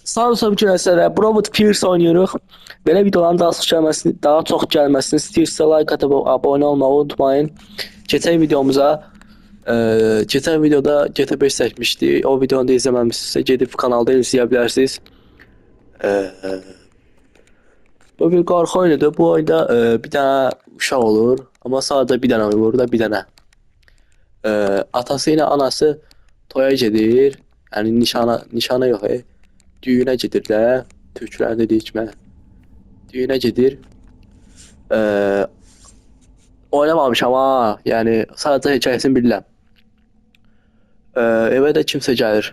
Samsung günəslərə Robot Pierce oynayırıq. Belə videoların daha çox gəlməsini istəyirsə like atıb abunə olmağı unutmayın. Keçən videomuza keçən videoda GTA 5 çəkmişdik. O videonu da izləməmisinizsə gedib kanalda izləyə bilərsiniz. E, Bu bir qorxu oyunudur. Bu oyunda bir dənə uşaq olur, amma sadəcə bir dənə olur da bir dənə. Atası ilə anası toya gedir. Yəni nişana yox, düyünə gedirlər. Türklər dedik mən. Düyünə gedir. Eee Oynamamışam ha. Yəni sadəcə hekayəsini bilirəm. Evə də kimsə gəlir.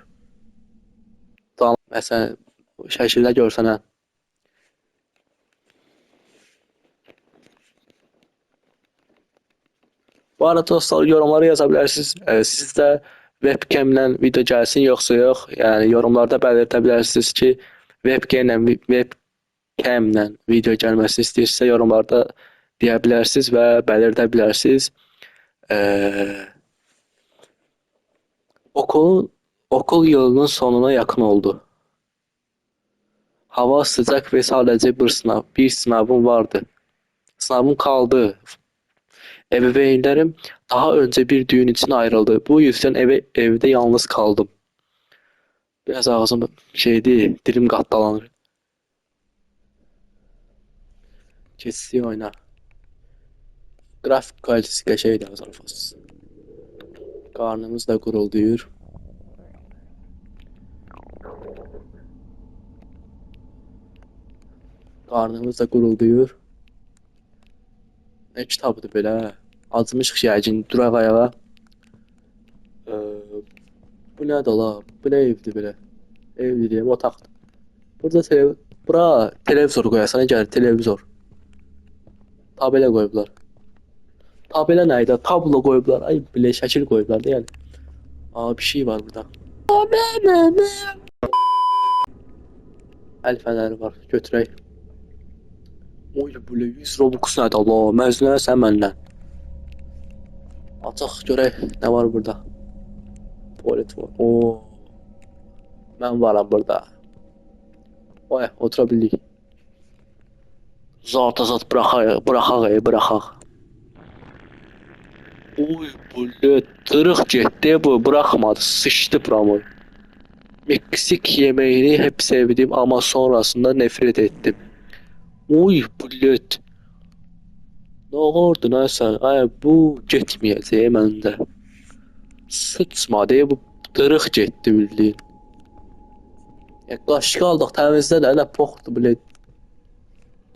Məsələn, şəkildə görsənə. Bu arada dostlar yorumlara yaza bilərsiniz. Sizdə webcamlə video gəlsin yoxsa yox. Yəni yorumlarda belirtə bilərsiniz ki, webcamlə video gəlməsini istəyirsə yorumlarda deyə bilərsiniz və belirtə bilərsiniz. Okul yılının sonuna yaxın oldu. Hava sıcaq və sadəcə bir sınavım vardı. Sınavım kaldı. Ebeveynlerim daha önce bir düğün için ayrıldı. Bu yüzden evde yalnız kaldım. Biraz ağzım şeydi, dilim qatdalanır. Keçsi oyna. Grafik kalitesi qəşəngdir azarfasız. Qarnımız da gurulduyur. Qarnımız da gurulduyur. Ne kitabıdır belə? Acımışıq yəqin, duraq ayağa. Bu nədir la? Bu nə evdir belə? Ev deyirəm, otaqdır. Bura televizor qoyasan, gəlir televizor. Tabelə qoyublar. Tabelə nə idi? Tablo qoyublar. Ay belə şəkil qoyublar da yəni. Bir şey var burada. Əl fənəri var. Götürək. Oy belə 100 Robux nədir Allah? Məzunə məndən. Açaq görək nə var burada. Tuvalet var. Mən varam burada. Oy, otura bildik. Zat bıraxaq. Oy, bu tırıq getdi bu, bıraxmadı, sıçdı buramı. Meksik yeməyini hep sevdim ama sonrasında nefret ettim. Oy, bullet. Ne oldu lan sen? Ay, bu getməyəcək məndə. Sıçma deyə bu tırıq getdi bildiyin. Qaşıq aldıq təmizlə də elə poxdur bullet.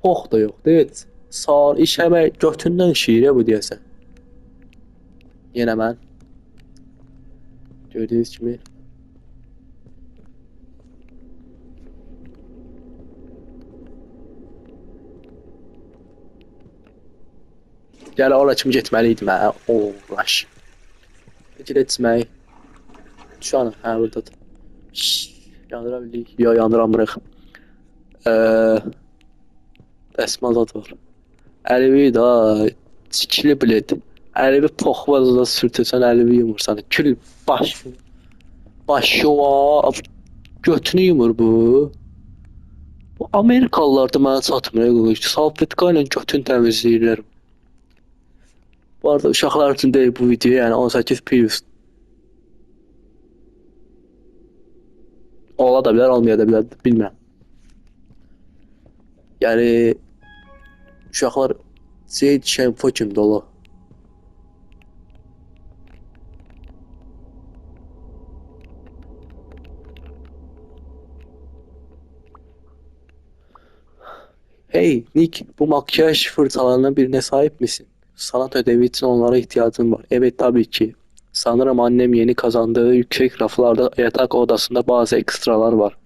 Pox da yox, deyət. Sağ işəmək götündən şiirə bu deyəsən. Yenə mən. Gördüyünüz kimi. Gəl ora kimi getməliydim hə. Uğraş. Getmək. Şu an hə burdadır. Yandıra bildik. Yo, yandıramırıq. Dəsmal zat var. Əlivi da çikili bilet. Əlivi poxvazla sürtəsən əlivi yumursan. Kül başıma götünü yumur bu. Bu Amerikalılar da mənə çatmır. Salfetka ilə götün təmizləyirlər. Bu arada uşaqlar üçün deyil bu video, yəni 18 plus. Ola da bilər, olmaya da bilər, bilmirəm. Yəni uşaqlar şəmfo kimi dolu. Hey Nick, bu makyaj fırçalarından birine sahip misin? Sanat ödevi için onlara ihtiyacım var. Evet tabii ki. Sanırım annem yeni kazandığı yüksek raflarda yatak odasında bazı ekstralar var.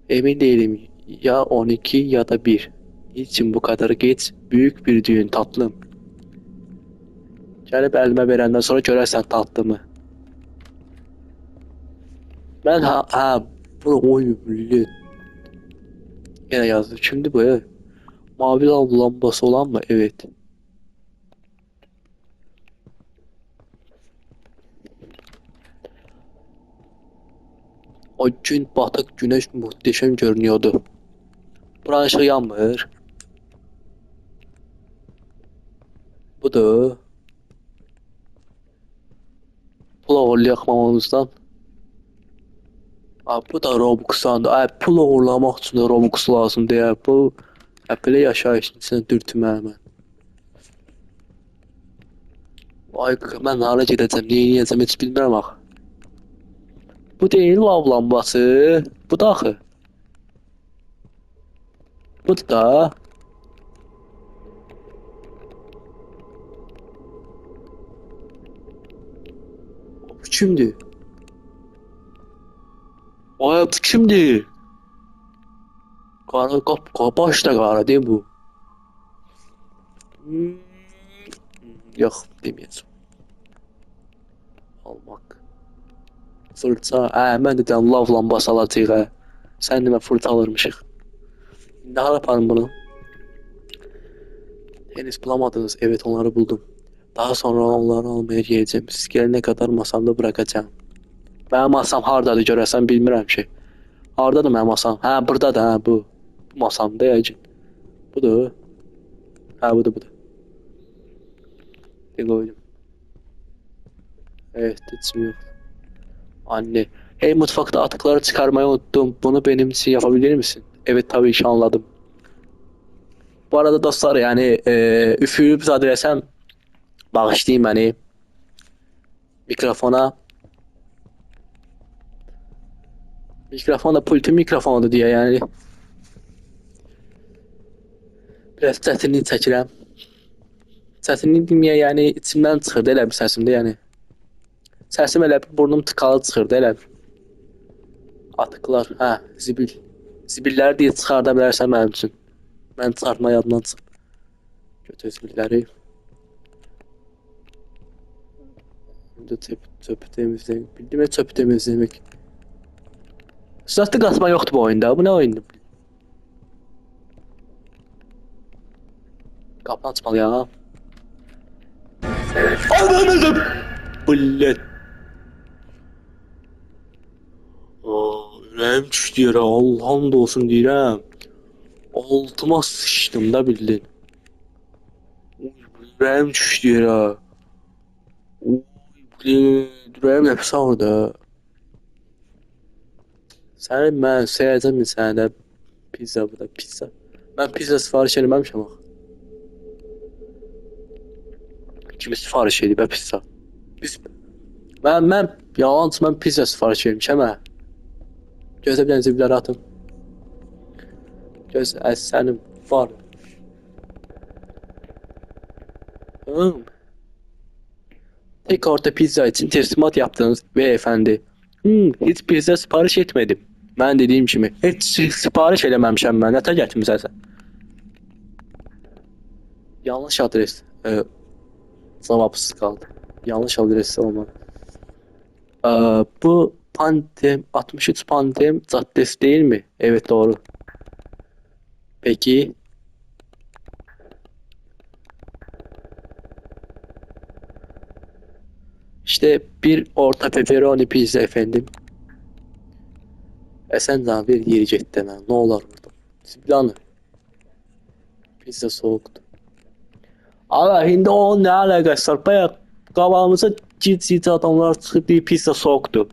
Emin değilim. Ya 12 ya da 1. Niçin bu kadar geç? Büyük bir düğün tatlım. Gəlib əlimə verəndən sonra görərsən tatlımı. Ben bunu oy. Yine yazdı. Şimdi bu mavi lambası olan mı? Evet. O gün batıq güneş muhteşem görünüyordu. Buranın ışığı yanmır. Budur. Pul oğurlu yakmamamızdan. Abi bu da Robux'tandı. Ay pul uğurlamaq üçün də Robux lazım deyə bu belə yaşayışın içinə dürtmə mən. Ay mən hara gedəcəm, nə edəcəm heç bilmirəm axı. Bu deyil lav lambası. Bu da axı. Bu da. Bu kimdir? Ay bu kimdir? Qara baş da qara deyil bu. Hmm. Yox, deməyəcəm. Almaq. Fırça. Mən də deyəm lav lambası alacağıq hə. Sən demə fırça alırmışıq. İndi hara aparım bunu? Henüz bulamadınız. Evet onları buldum. Daha sonra onları almaya geleceğim. Siz gelene kadar masamda bırakacağım. Benim masam hardadır görəsən bilmirəm ki. Hardadır mənim masam? Hə, buradadır hə bu. Bu masamda yəqin. Budur. Hə, budur. Bir koydum. Evet, içmiyor. Anne. Hey mutfakta atıkları çıkarmayı unuttum. Bunu benim için yapabilir misin? Evet tabii ki anladım. Bu arada dostlar yani üfürüb zad eləsəm bağışlayın məni mikrofona. Mikrofon da pultun mikrofonudur deyə yəni biraz çətinlik çəkirəm. Çətinlik deməyə yəni içimdən çıxırdı elə bir səsimdə yəni. Səsim elə bir burnum tıkalı çıxırdı elə bir. Atıklar, hə, zibil. Zibilləri deyə çıxarda bilərsən mənim üçün. Mən çıxartma yadımdan çıxıb. Götür zibilləri. Şimdi çöpü temizlemek. Bildiğime çöpü temizlemek. Süratli kasma yoktu bu oyunda. Bu ne oyundu? Kapı açmalı ya. Anladım. Bullet. Ürəyim düşdü yerə. Allah'ım da olsun deyirəm. Altıma sıçdım da bildin. Ürəyim düşdü yerə. Ürəyim nəfəs alırdı. Sənin mən səyəcəm sənə pizza bu da pizza. Mən pizza sifariş eləməmişəm axı. Kimi sifariş edib pizza? Mən yalancı mən pizza sifariş etmişəm hə. Gözlə bir dənə zibilləri atım. Göz sənin var. Tek orta pizza için teslimat yaptınız beyefendi. Hiç pizza sipariş etmedim. Ben dediğim gibi hiç sipariş eləməmişəm mən. Nətə gətirmisən sən? Yanlış adres. Cavabsız kaldı. Yanlış adres olmalı. Bu Pandem 63 Pandem Caddesi değil mi? Evet doğru. Peki. İşte bir orta pepperoni pizza efendim. Sen daha bir yiyecek deme. Ne olur burada. Siblanı. Pizza soğuktu. Allah şimdi o ne alakası var? Bayağı qabağımıza git adamlar çıxıb deyir pizza soğuktu.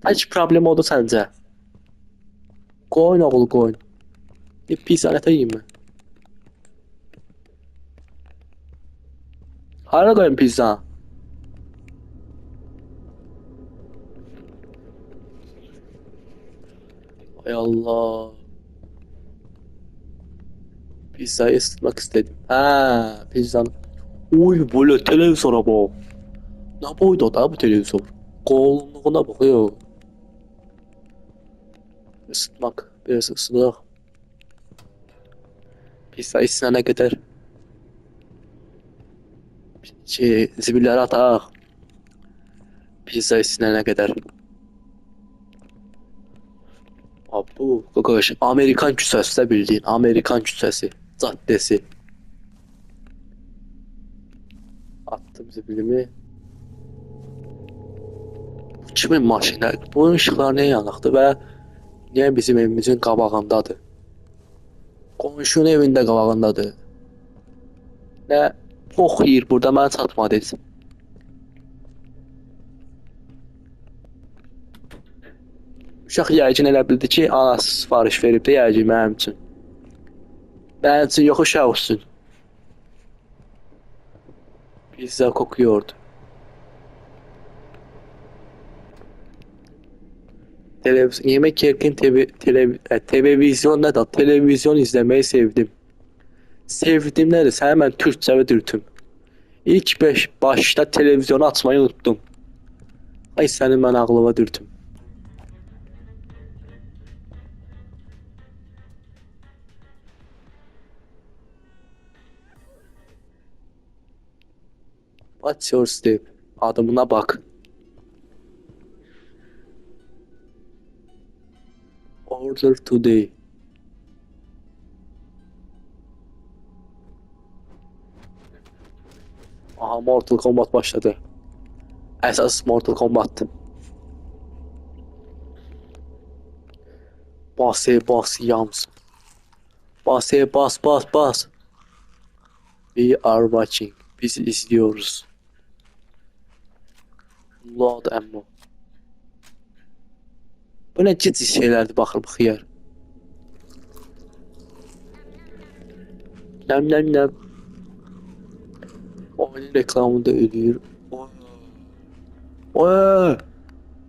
Heç problem oldu səncə? Qoyun oğul qoyun. Bir pizza nətə yiyeyim mən? Hara qoyun pizza? Ay Allah. Pizzayı ısıtmak istedim. Ha, pizzanın. Uy böyle televizyona bak. Ne boyda da bu televizyon? Kalınlığına bakıyor. Isıtmak. Biraz ısıtalım. Pizza isnene kadar. Zibilleri atak. Pizza isnene kadar. Abi bu kokoş. Amerikan küçəsi də bildiğin. Amerikan küçəsi. Caddesi. Attım zibilimi. Kimin maşını? Bu ışıqlar niyə yanıqdır və niyə bizim evimizin qabağındadır? Qonşunun evində qabağındadır. Nə oxuyur burada mənə çatmadı heç. Uşaq yəqin elə bildi ki, anası sifariş verib də yəqin mənim üçün. Mənim üçün yox uşaq olsun. Pizza kokuyordu. Yemek yerken televizyon ne da televizyon izlemeyi sevdim. Sevdim nedir? Sen hemen Türkçe ve dürtüm. İlk başta televizyonu açmayı unuttum. Ay senin ben ağlıma dürtüm. What's your step? Adımına bak. Order today. Aha Mortal Kombat başladı. Əsas Mortal Kombat'tı. Bas yams. Bas. We are watching. Biz izliyoruz. Load ammo. Bu ne ciddi şeylerdi bakır bu xiyar. Nem. Oyun reklamında ölüyor. Oy.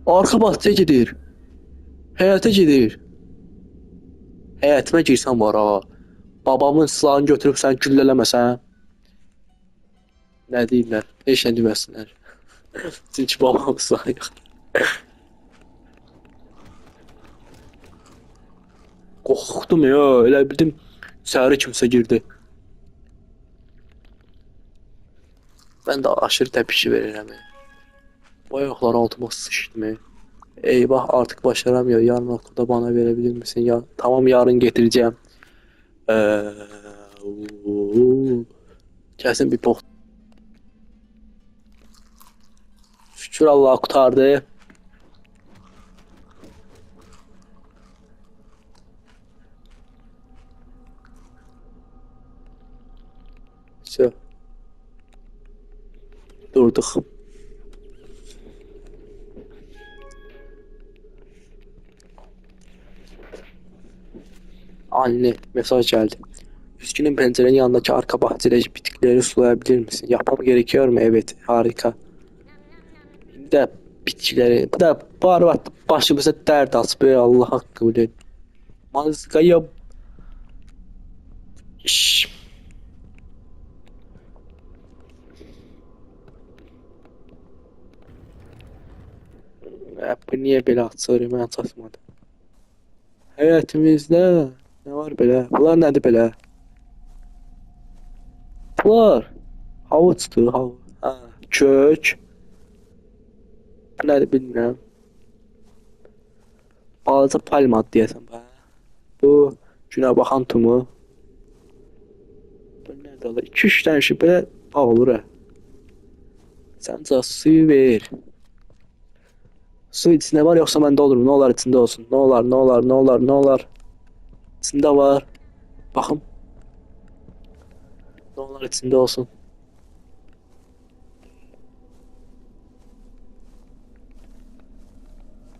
Arka bahçeye gedir. Həyata gedir. Həyatıma girsən var ha. Babamın silahını götürüb sən güllələməsən. Nə deyirlər? Heç nə deməsinlər. Çünki babamın silahı yox. Qorxdum ya, elə bildim səhərə kimsə girdi. Mən də aşırı təpişi verirəm. Bayaqlar altıma sıçdım. Eyvah artık başaramıyor. Yarın okulda bana verebilir misin? Ya tamam yarın getireceğim. Kesin bir bok. Şükür Allah kurtardı. Все. Durduk. Anne mesaj geldi. Üzgünüm pencerenin yanındaki arka bahçede bitkileri sulayabilir misin? Yapmam gerekiyor mu? Evet harika. Bir de bitkileri. Bu da barbat başımıza dert açmıyor Allah hakkı bilir. Mazgaya. Şşş. Bu niye belə açır? Mən açmadım. Həyatımızda nə var belə? Bunlar nədir belə? Bunlar havuçdur, ha, kök. Bu nədir bilmirəm. Balaca palma deyəsən bə. Bu günə baxan tumu. Bu nədir ola? 2-3 dənə şey belə bağ olur ha. Səncə suyu ver. Su içinde var yoksa bende olur mu? Ne olar içinde olsun. Ne olar. İçinde var. Bakın. Ne olar içinde olsun.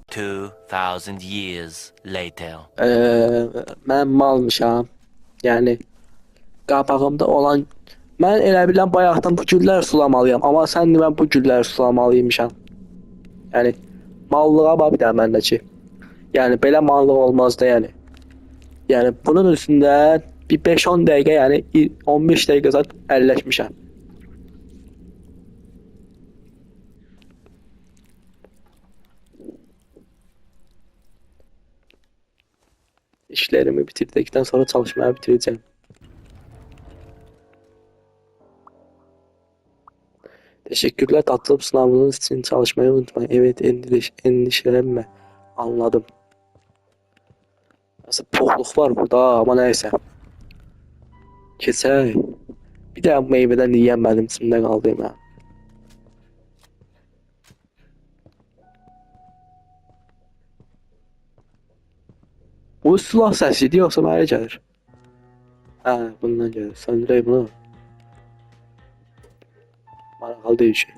$2,000 later. Ben malmışam. Yani qabağımda olan mən elə bilən bayaqdan bu güllər sulamalıyam. Amma sən mən bu güllər sulamalıymışam. Yani mallığa bax bir də məndəki. Yəni belə mallıq olmaz da yəni. Yəni bunun üstündən bir 5-10 dəqiqə, yəni 15 dəqiqə zaten əlləşmişəm. İşlerimi bitirdikten sonra çalışmaya bitireceğim. Teşekkürler tatlım, sınavınız için çalışmayı unutmayın. Evet, endişelenme. Anladım. Nasıl pohluk var burada ama neyse. Keser. Bir de meyveden yiyemedim, içimde kaldı ya. O silah səsidir yoxsa mənə gəlir? Hə, bundan gəlir. Söndürək bunu. Maraqlı deyil şey.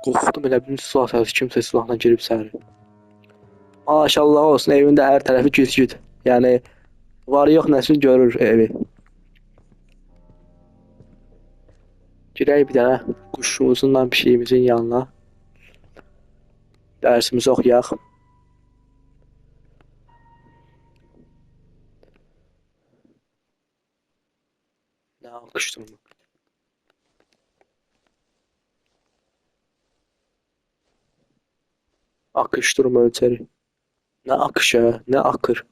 Qorxdum elə bir silah səsi kimsə silahla girib sərir. Maşallah olsun evində hər tərəfi güzgüd. Yəni var yox nəsil görür evi. Girək bir dənə quşumuzunla pişiyimizin yanına. Dərsimizi oxuyaq. Nə alqışdım bu? Akış durumu ölçeri. Nə akışı, nə akır.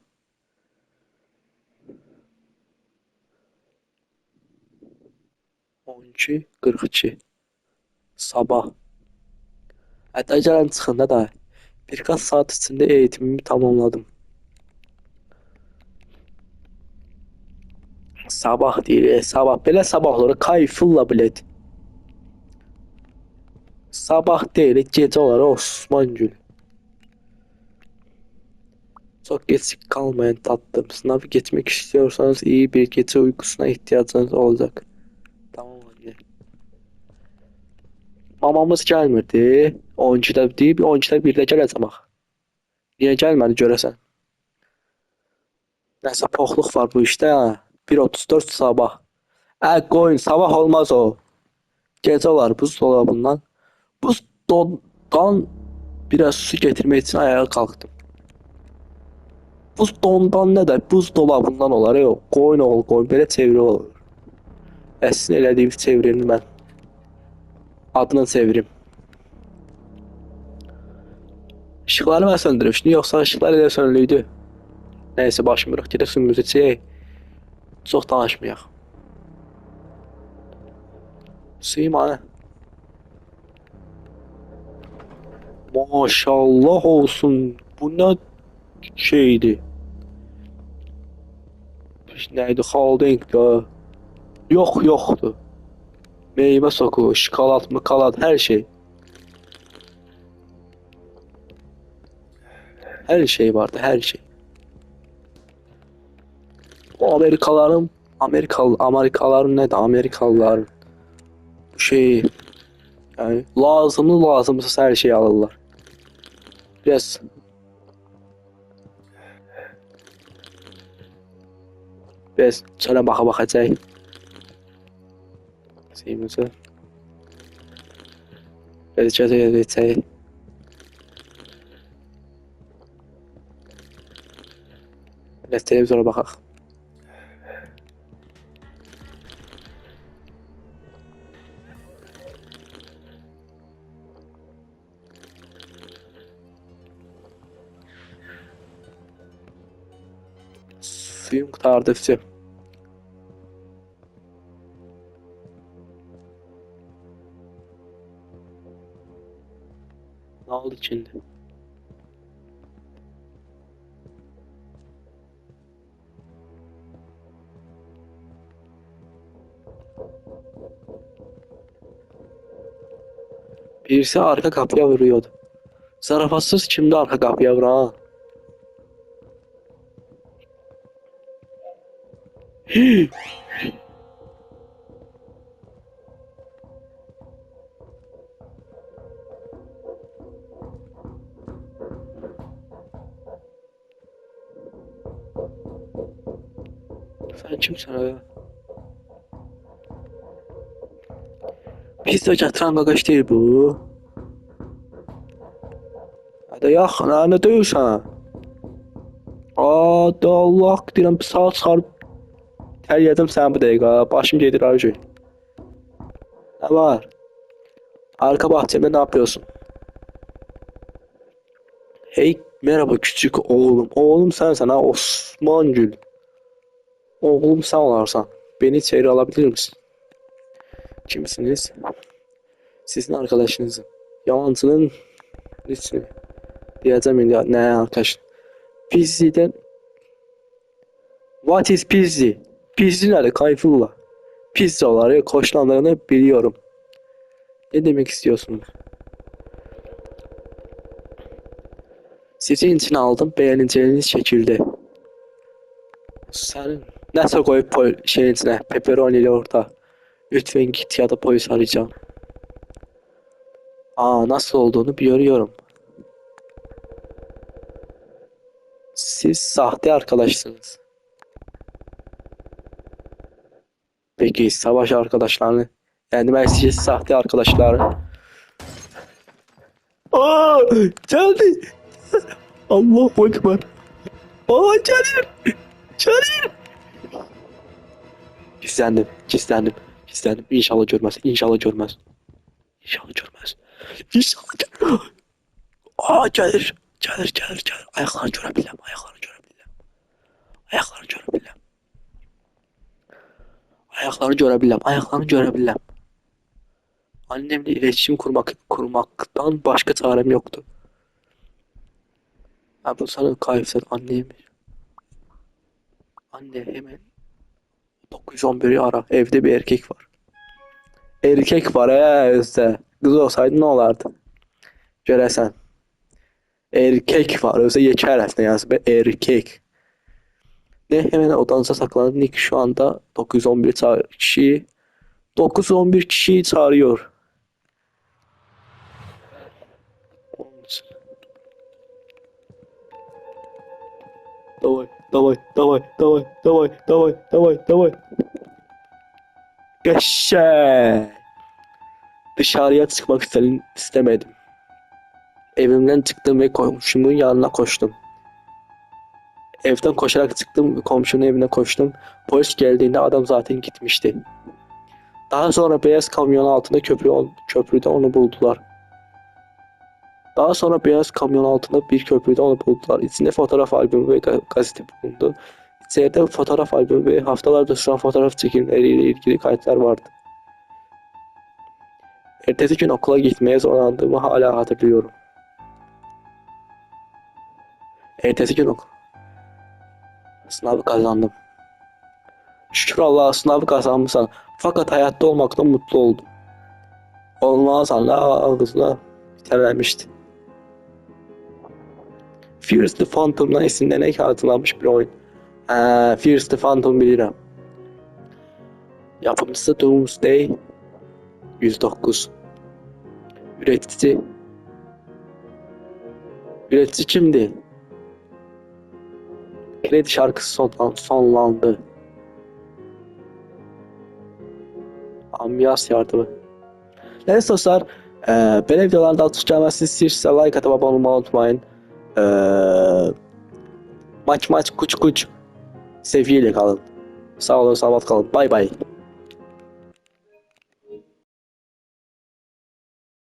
On iki, 42. Sabah. Hətta gələn çıxında da birkaç saat içində eğitimimi tamamladım. Sabah deyil, sabah. Belə sabahları kayfulla bilet. Sabah deyil, gecə olar Osman Gül. Çok geç kalmayın tatlım. Sınavı geçmek istiyorsanız iyi bir gece uykusuna ihtiyacınız olacak. Tamam anne. Mamamız gelmirdi. 12'də deyib, 12'də 1-də gələcəm ax. Niyə gəlmədi görəsən? Nəsə poxluq var bu işdə. 1:34 sabah. Qoyun sabah olmaz o. Gecə olar buzdolabından. Buzdolabından biraz su getirmək üçün ayağa qalxdım. Buzdolabından nə də buzdolabından olar yox. Qoyun oğul qoyun belə çeviri olur. Əslində elədiyimiz çevirini mən adını çevirim. İşıqları mən söndürmüşdüm yoxsa ışıqlar elə sönülüydü. Nəysə başımırıq gedək suyumuzu içək. Çox danışmayaq. Suyum ana. Maşallah olsun. Bu nə şeydi? Neydi? Holding da. Yoxdur. Meyvə soku, şokolad, mıkalad, hər şey. Hər şey vardı, hər şey. O Amerikalıların nədir? Amerikalıların şey, yəni lazımsız hər şey alırlar. Biraz çölə baxacaq. Suyumuzu. Biraz içək. Biraz televizora baxaq. Suyum qurtardı. Ne oldu içinde? Birisi arka kapıya vuruyordu. Zarafatsız kimdi arka kapıya vuran? Sen kimsin öyle? Pizza gətirən qaqaş deyil bu. Hədə yaxın, nə döyürsən? Da Allah deyirəm, bir saat çıxarıb təriyədim sən bu dəqiqə. Başım gedir arıcı. Ne var? Arka bahçemde ne yapıyorsun? Hey, merhaba küçük oğlum. Oğlum sensen ha, Osman Gül. Oğlum sen olarsan. Beni içeri alabilir misin? Kimsiniz? Sizin arkadaşınızım. Yalancının ismi. Diyeceğim indi. Ne arkadaş? Pizzi'den. What is Pizzi? Pizzi nerede? Kayfulla. Pizzaları hoşlandığını biliyorum. Ne demek istiyorsunuz? Sizin için aldım beğeneceğiniz şekilde. Sen nasıl koyup şeyin içine pepperoni ile orta. Lütfen git ya da polis arayacağım. Aa, nasıl olduğunu biliyorum. Siz sahte arkadaşsınız. Peki savaş arkadaşlarını, yani ben size sahte arkadaşları. Aa, geldi. Allahu Ekber. Aa, Caner. Caner. Gizlendim. Gizlendim. Gizlendim. İnşallah görmez. İnşallah görmez. İnşallah görmez. İnşallah görmez. Aa, Caner. Caner. Caner. Caner. Ayaklarını görebilirim. Ayaklarını görebilirim. Ayaklarını görebilirim. Ayaklarını görebilirim. Ayaklarını görebilirim. Annemle iletişim kurmaktan başka çarem yoktu. Ha, bu sana kayıpsın anneymiş. Anne hemen 911'i ara. Evde bir erkek var. Erkek var he özde. Kız olsaydı ne olardı? Göresen. Erkek var. Özde geçer aslında yazı be. Erkek. Ne hemen odanıza saklandı. Nick şu anda 911 kişiyi 911 kişiyi çağırıyor. Давай, давай, давай, давай, давай, давай, давай, давай. Geçe. Dışarıya çıkmak istemedim. Evimden çıktım ve komşumun yanına koştum. Evden koşarak çıktım, komşunun evine koştum. Polis geldiğinde adam zaten gitmişti. Daha sonra beyaz kamyon altında köprüde onu buldular. Daha sonra beyaz kamyon altında bir köprüde onu buldular. İçinde fotoğraf albümü ve gazete bulundu. İçeride fotoğraf albümü ve haftalardır süren fotoğraf çekimleriyle ilgili kayıtlar vardı. Ertesi gün okula gitmeye zorlandığımı hala hatırlıyorum. Ertesi gün sınavı kazandım. Şükür Allah'a, sınavı kazanmışsan. Fakat hayatta olmaktan mutlu oldum. Olmazsan da ağzına biterlemişti. Fears the Phantom'dan esinlenerek hazırlanmış bir oyun. Fears the Phantom bilirim. Yapımcısı Doomsday 109. Üretici kimdi? Kredi şarkısı sonlandı. Amiyas yardımı. Neyse dostlar, belə videolarda atacağım. Siz istəyirsinizsə like atıp abone olmayı unutmayın. Maç kuç seviyeyle kalın. Sağ olun, sağlık kalın. Bay bay.